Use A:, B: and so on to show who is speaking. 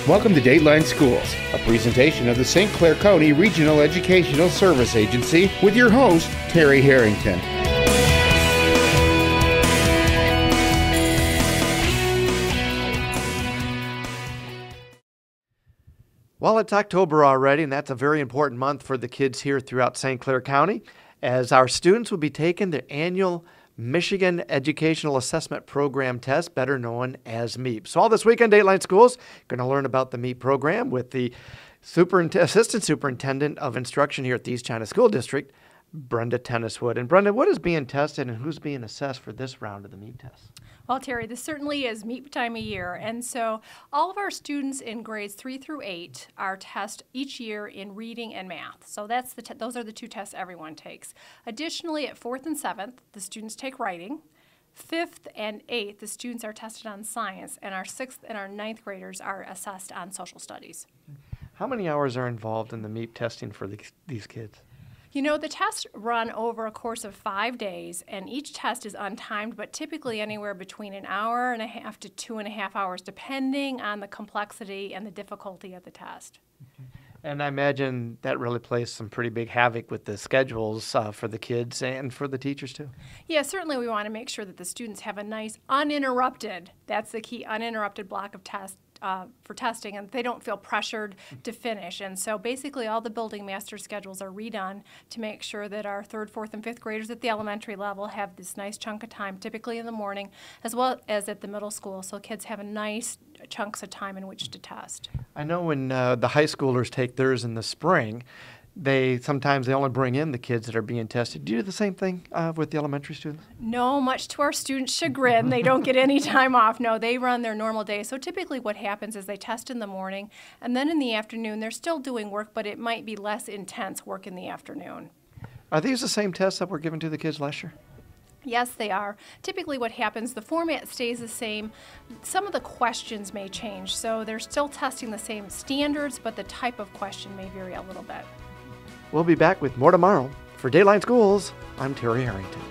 A: Welcome to Dateline Schools, a presentation of the St. Clair County Regional Educational Service Agency with your host, Terry Harrington.
B: Well, it's October already, and that's a very important month for the kids here throughout St. Clair County, as our students will be taking their annual Michigan Educational Assessment Program test, better known as MEAP. So all this week on Dateline Schools, going to learn about the MEAP program with the Assistant Superintendent of Instruction here at the East China School District, Brenda Tenniswood. And Brenda, what is being tested and who's being assessed for this round of the MEAP test?
C: Well, Terry, this certainly is MEAP time of year, and so all of our students in grades 3 through 8 are tested each year in reading and math. So that's those are the two tests everyone takes. Additionally, at 4th and 7th, the students take writing. 5th and 8th, the students are tested on science, and our 6th and our 9th graders are assessed on social studies.
B: How many hours are involved in the MEAP testing for these kids?
C: You know, the tests run over a course of 5 days, and each test is untimed, but typically anywhere between an hour and a half to 2.5 hours, depending on the complexity and the difficulty of the test.
B: And I imagine that really plays some pretty big havoc with the schedules for the kids and for the teachers too.
C: Yeah, certainly we want to make sure that the students have a nice uninterrupted, that's the key, uninterrupted block of tests for testing, and they don't feel pressured to finish. And so basically all the building master schedules are redone to make sure that our 3rd, 4th, and 5th graders at the elementary level have this nice chunk of time, typically in the morning, as well as at the middle school, so kids have a nice chunks of time in which to test. I
B: know when the high schoolers take theirs in the spring, sometimes they only bring in the kids that are being tested. Do you do the same thing with the elementary students?
C: No, much to our students' chagrin, they don't get any time off. No, they run their normal day. So typically what happens is they test in the morning, and then in the afternoon they're still doing work, but it might be less intense work in the afternoon.
B: Are these the same tests that were given to the kids last year?
C: Yes, they are. Typically what happens, the format stays the same. Some of the questions may change, so they're still testing the same standards, but the type of question may vary a little bit.
B: We'll be back with more tomorrow. For Dateline Schools, I'm Terry Harrington.